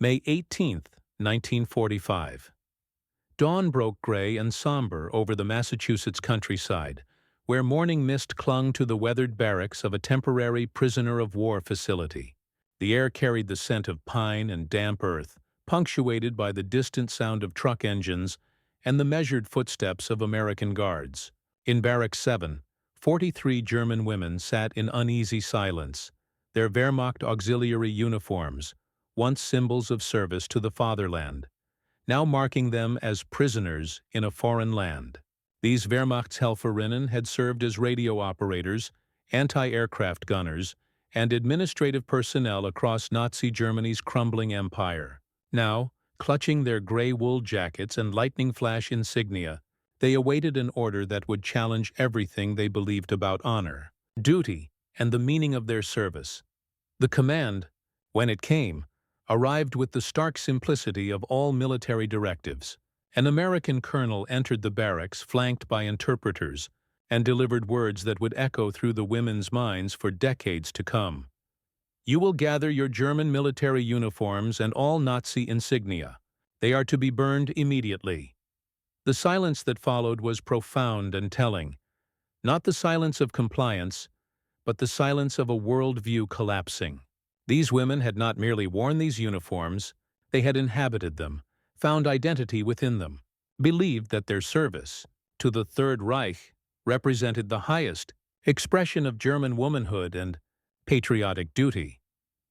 May 18, 1945. Dawn broke gray and somber over the Massachusetts countryside, where morning mist clung to the weathered barracks of a temporary prisoner-of-war facility. The air carried the scent of pine and damp earth, punctuated by the distant sound of truck engines and the measured footsteps of American guards. In Barrack 7, 43 German women sat in uneasy silence, their Wehrmacht auxiliary uniforms, once symbols of service to the fatherland, now marking them as prisoners in a foreign land. These Wehrmachtshelferinnen had served as radio operators, anti-aircraft gunners, and administrative personnel across Nazi Germany's crumbling empire. Now, clutching their gray wool jackets and lightning flash insignia, they awaited an order that would challenge everything they believed about honor, duty, and the meaning of their service. The command, when it came, arrived with the stark simplicity of all military directives. An American colonel entered the barracks flanked by interpreters and delivered words that would echo through the women's minds for decades to come. "You will gather your German military uniforms and all Nazi insignia. They are to be burned immediately." The silence that followed was profound and telling. Not the silence of compliance, but the silence of a worldview collapsing. These women had not merely worn these uniforms, they had inhabited them, found identity within them, believed that their service to the Third Reich represented the highest expression of German womanhood and patriotic duty.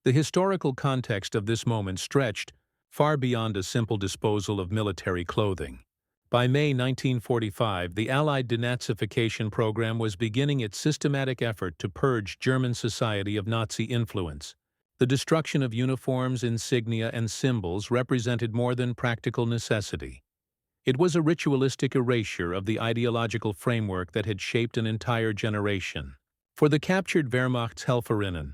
The historical context of this moment stretched far beyond a simple disposal of military clothing. By May 1945, the Allied denazification program was beginning its systematic effort to purge German society of Nazi influence. The destruction of uniforms, insignia, and symbols represented more than practical necessity. It was a ritualistic erasure of the ideological framework that had shaped an entire generation. For the captured Wehrmachtshelferinnen,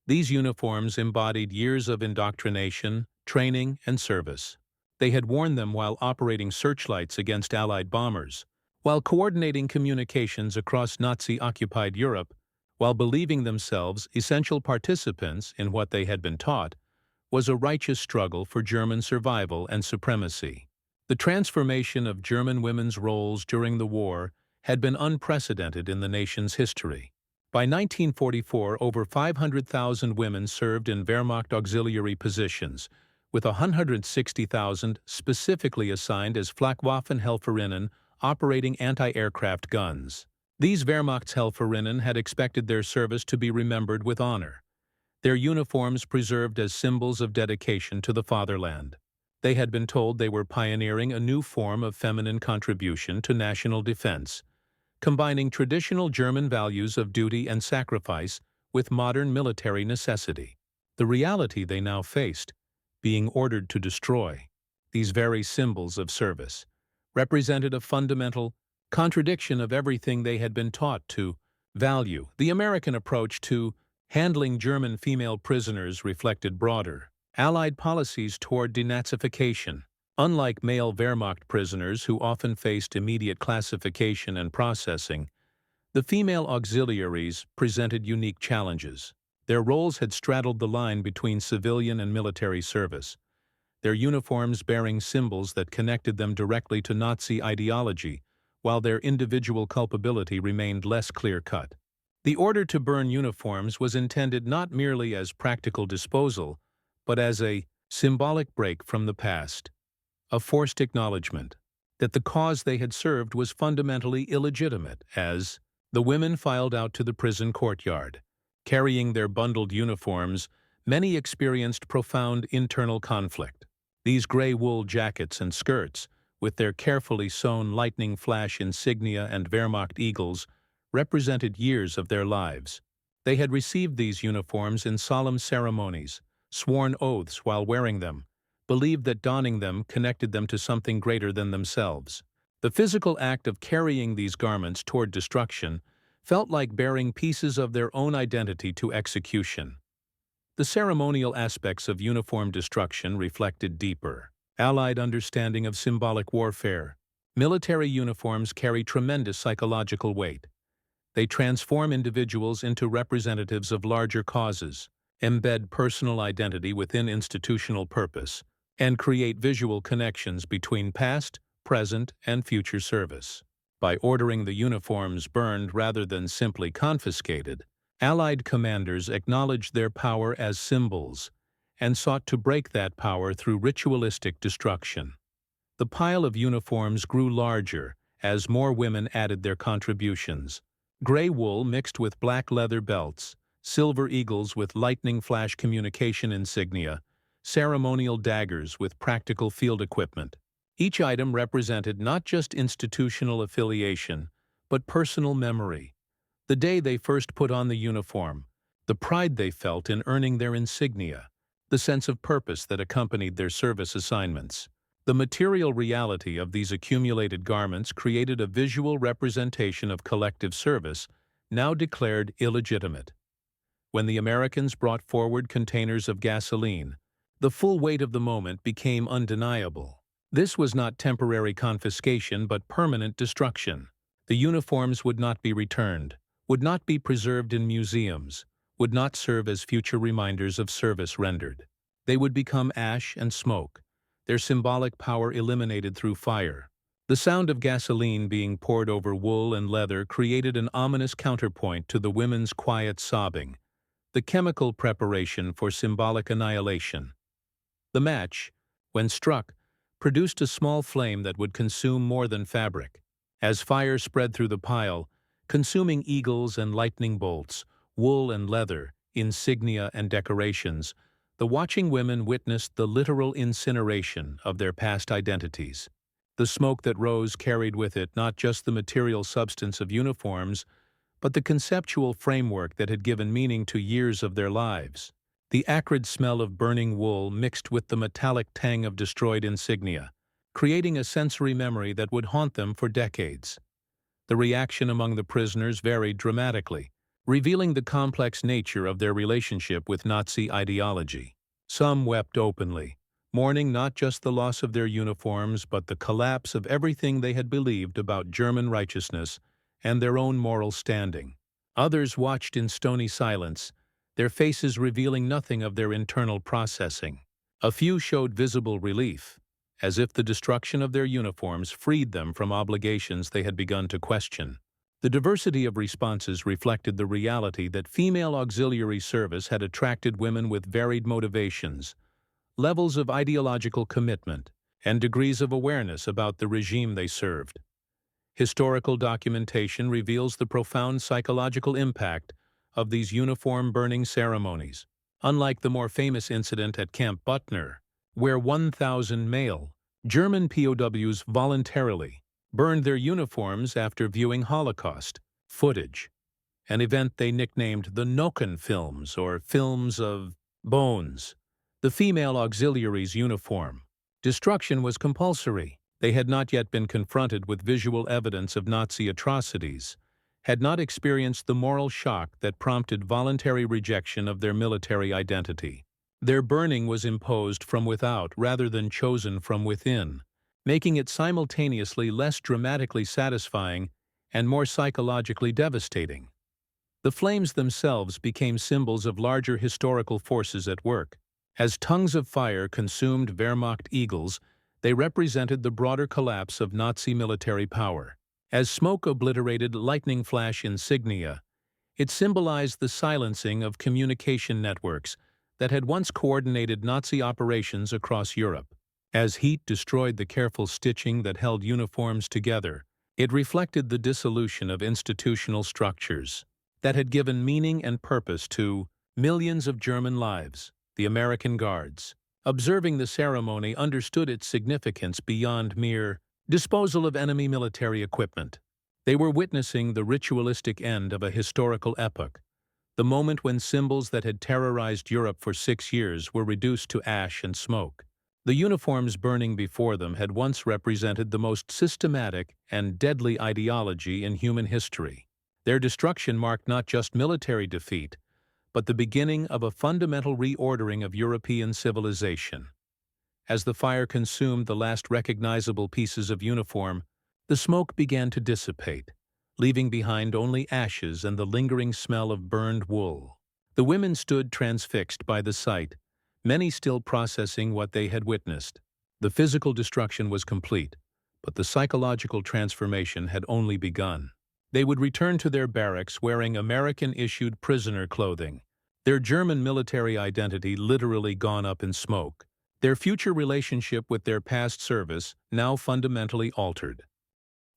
these uniforms embodied years of indoctrination, training, and service. They had worn them while operating searchlights against Allied bombers, while coordinating communications across Nazi-occupied Europe, while believing themselves essential participants in what they had been taught, was a righteous struggle for German survival and supremacy. The transformation of German women's roles during the war had been unprecedented in the nation's history. By 1944, over 500,000 women served in Wehrmacht auxiliary positions, with 160,000 specifically assigned as Flakwaffenhelferinnen operating anti-aircraft guns. These Wehrmachtshelferinnen had expected their service to be remembered with honor, their uniforms preserved as symbols of dedication to the fatherland. They had been told they were pioneering a new form of feminine contribution to national defense, combining traditional German values of duty and sacrifice with modern military necessity. The reality they now faced, being ordered to destroy these very symbols of service, represented a fundamental contradiction of everything they had been taught to value. The American approach to handling German female prisoners reflected broader Allied policies toward denazification. Unlike male Wehrmacht prisoners who often faced immediate classification and processing, the female auxiliaries presented unique challenges. Their roles had straddled the line between civilian and military service, their uniforms bearing symbols that connected them directly to Nazi ideology, while their individual culpability remained less clear-cut. The order to burn uniforms was intended not merely as practical disposal, but as a symbolic break from the past, a forced acknowledgement that the cause they had served was fundamentally illegitimate. As the women filed out to the prison courtyard, carrying their bundled uniforms, many experienced profound internal conflict. These gray wool jackets and skirts, with their carefully sewn lightning flash insignia and Wehrmacht eagles, represented years of their lives. They had received these uniforms in solemn ceremonies, sworn oaths while wearing them, believed that donning them connected them to something greater than themselves. The physical act of carrying these garments toward destruction felt like bearing pieces of their own identity to execution. The ceremonial aspects of uniform destruction reflected deeper Allied understanding of symbolic warfare. Military uniforms carry tremendous psychological weight. They transform individuals into representatives of larger causes, embed personal identity within institutional purpose, and create visual connections between past, present, and future service. By ordering the uniforms burned rather than simply confiscated, Allied commanders acknowledged their power as symbols and sought to break that power through ritualistic destruction. The pile of uniforms grew larger as more women added their contributions. Gray wool mixed with black leather belts, silver eagles with lightning flash communication insignia, ceremonial daggers with practical field equipment. Each item represented not just institutional affiliation, but personal memory. The day they first put on the uniform, the pride they felt in earning their insignia, the sense of purpose that accompanied their service assignments. The material reality of these accumulated garments created a visual representation of collective service, now declared illegitimate. When the Americans brought forward containers of gasoline, the full weight of the moment became undeniable. This was not temporary confiscation but permanent destruction. The uniforms would not be returned, would not be preserved in museums, would not serve as future reminders of service rendered. They would become ash and smoke, their symbolic power eliminated through fire. The sound of gasoline being poured over wool and leather created an ominous counterpoint to the women's quiet sobbing, the chemical preparation for symbolic annihilation. The match, when struck, produced a small flame that would consume more than fabric. As fire spread through the pile, consuming eagles and lightning bolts, wool and leather, insignia and decorations, the watching women witnessed the literal incineration of their past identities. The smoke that rose carried with it not just the material substance of uniforms, but the conceptual framework that had given meaning to years of their lives. The acrid smell of burning wool mixed with the metallic tang of destroyed insignia, creating a sensory memory that would haunt them for decades. The reaction among the prisoners varied dramatically, revealing the complex nature of their relationship with Nazi ideology. Some wept openly, mourning not just the loss of their uniforms but the collapse of everything they had believed about German righteousness and their own moral standing. Others watched in stony silence, their faces revealing nothing of their internal processing. A few showed visible relief, as if the destruction of their uniforms freed them from obligations they had begun to question. The diversity of responses reflected the reality that female auxiliary service had attracted women with varied motivations, levels of ideological commitment, and degrees of awareness about the regime they served. Historical documentation reveals the profound psychological impact of these uniform burning ceremonies. Unlike the more famous incident at Camp Butner, where 1,000 male German POWs voluntarily burned their uniforms after viewing Holocaust footage, an event they nicknamed the Noken films, or films of bones. The female auxiliaries' uniform destruction was compulsory. They had not yet been confronted with visual evidence of Nazi atrocities, had not experienced the moral shock that prompted voluntary rejection of their military identity. Their burning was imposed from without rather than chosen from within, making it simultaneously less dramatically satisfying and more psychologically devastating. The flames themselves became symbols of larger historical forces at work. As tongues of fire consumed Wehrmacht eagles, they represented the broader collapse of Nazi military power. As smoke obliterated lightning flash insignia, it symbolized the silencing of communication networks that had once coordinated Nazi operations across Europe. As heat destroyed the careful stitching that held uniforms together, it reflected the dissolution of institutional structures that had given meaning and purpose to millions of German lives. The American Guards, observing the ceremony, understood its significance beyond mere disposal of enemy military equipment. They were witnessing the ritualistic end of a historical epoch, the moment when symbols that had terrorized Europe for 6 years were reduced to ash and smoke. The uniforms burning before them had once represented the most systematic and deadly ideology in human history. Their destruction marked not just military defeat, but the beginning of a fundamental reordering of European civilization. As the fire consumed the last recognizable pieces of uniform, the smoke began to dissipate, leaving behind only ashes and the lingering smell of burned wool. The women stood transfixed by the sight, many still processing what they had witnessed. The physical destruction was complete, but the psychological transformation had only begun. They would return to their barracks wearing American-issued prisoner clothing, their German military identity literally gone up in smoke, their future relationship with their past service now fundamentally altered.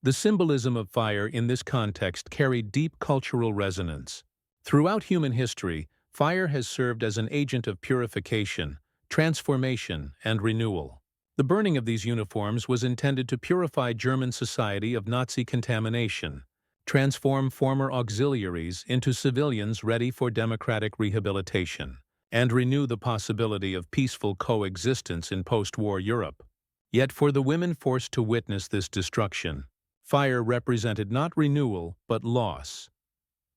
The symbolism of fire in this context carried deep cultural resonance. Throughout human history, fire has served as an agent of purification, transformation, and renewal. The burning of these uniforms was intended to purify German society of Nazi contamination, transform former auxiliaries into civilians ready for democratic rehabilitation, and renew the possibility of peaceful coexistence in post-war Europe. Yet for the women forced to witness this destruction, fire represented not renewal but loss.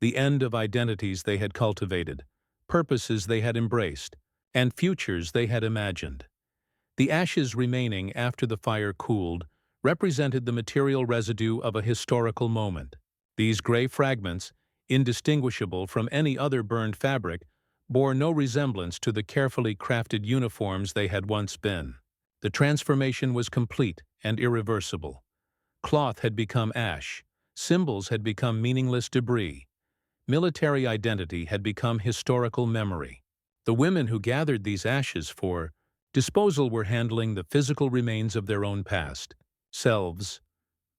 The end of identities they had cultivated, purposes they had embraced, and futures they had imagined. The ashes remaining after the fire cooled represented the material residue of a historical moment. These gray fragments, indistinguishable from any other burned fabric, bore no resemblance to the carefully crafted uniforms they had once been. The transformation was complete and irreversible. Cloth had become ash, symbols had become meaningless debris. Military identity had become historical memory. The women who gathered these ashes for disposal were handling the physical remains of their own past selves.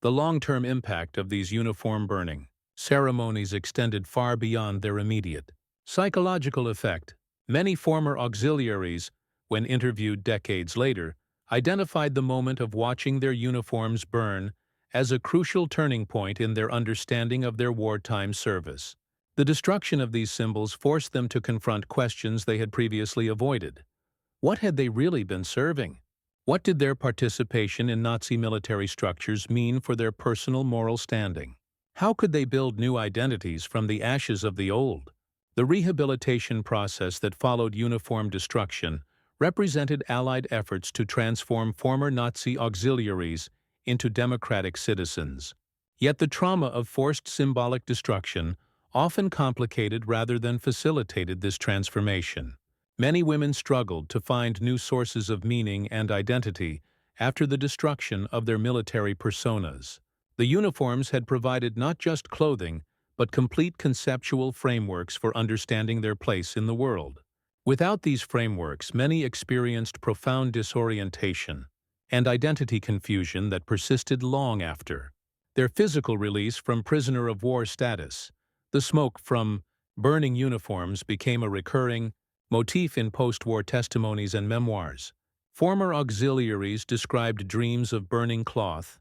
The long-term impact of these uniform burning ceremonies extended far beyond their immediate psychological effect. Many former auxiliaries, when interviewed decades later, identified the moment of watching their uniforms burn as a crucial turning point in their understanding of their wartime service. The destruction of these symbols forced them to confront questions they had previously avoided. What had they really been serving? What did their participation in Nazi military structures mean for their personal moral standing? How could they build new identities from the ashes of the old? The rehabilitation process that followed uniform destruction represented Allied efforts to transform former Nazi auxiliaries into democratic citizens. Yet the trauma of forced symbolic destruction often complicated rather than facilitated this transformation. Many women struggled to find new sources of meaning and identity after the destruction of their military personas. The uniforms had provided not just clothing, but complete conceptual frameworks for understanding their place in the world. Without these frameworks, many experienced profound disorientation and identity confusion that persisted long after their physical release from prisoner of war status. The smoke from burning uniforms became a recurring motif in post-war testimonies and memoirs. Former auxiliaries described dreams of burning cloth,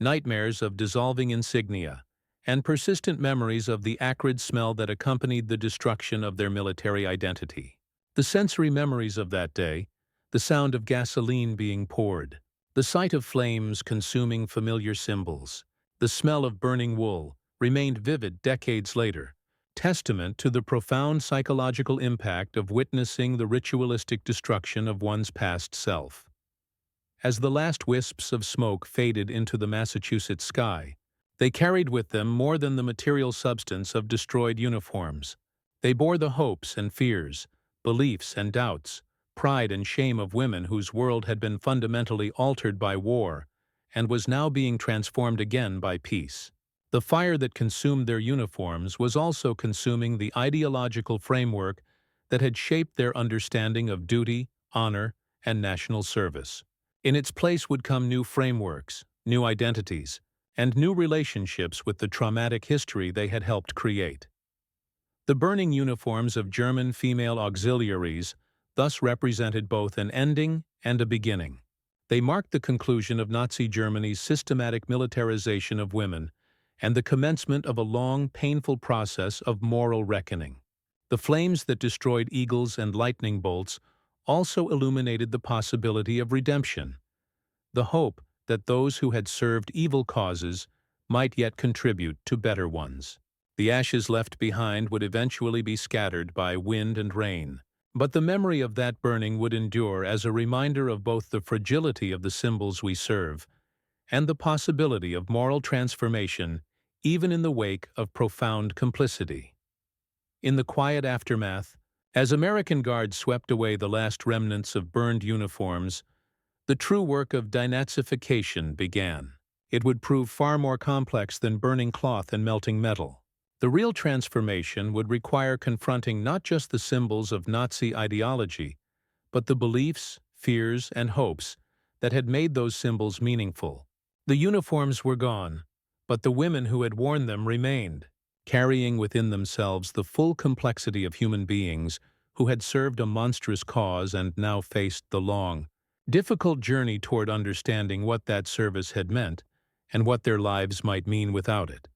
nightmares of dissolving insignia, and persistent memories of the acrid smell that accompanied the destruction of their military identity. The sensory memories of that day, the sound of gasoline being poured, the sight of flames consuming familiar symbols, the smell of burning wool, remained vivid decades later, testament to the profound psychological impact of witnessing the ritualistic destruction of one's past self. As the last wisps of smoke faded into the Massachusetts sky, they carried with them more than the material substance of destroyed uniforms. They bore the hopes and fears, beliefs and doubts, pride and shame of women whose world had been fundamentally altered by war and was now being transformed again by peace. The fire that consumed their uniforms was also consuming the ideological framework that had shaped their understanding of duty, honor, and national service. In its place would come new frameworks, new identities, and new relationships with the traumatic history they had helped create. The burning uniforms of German female auxiliaries thus represented both an ending and a beginning. They marked the conclusion of Nazi Germany's systematic militarization of women and the commencement of a long, painful process of moral reckoning. The flames that destroyed eagles and lightning bolts also illuminated the possibility of redemption, the hope that those who had served evil causes might yet contribute to better ones. The ashes left behind would eventually be scattered by wind and rain, but the memory of that burning would endure as a reminder of both the fragility of the symbols we serve and the possibility of moral transformation even in the wake of profound complicity. In the quiet aftermath, as American guards swept away the last remnants of burned uniforms, the true work of denazification began. It would prove far more complex than burning cloth and melting metal. The real transformation would require confronting not just the symbols of Nazi ideology, but the beliefs, fears, and hopes that had made those symbols meaningful. The uniforms were gone, but the women who had worn them remained, carrying within themselves the full complexity of human beings who had served a monstrous cause and now faced the long, difficult journey toward understanding what that service had meant and what their lives might mean without it.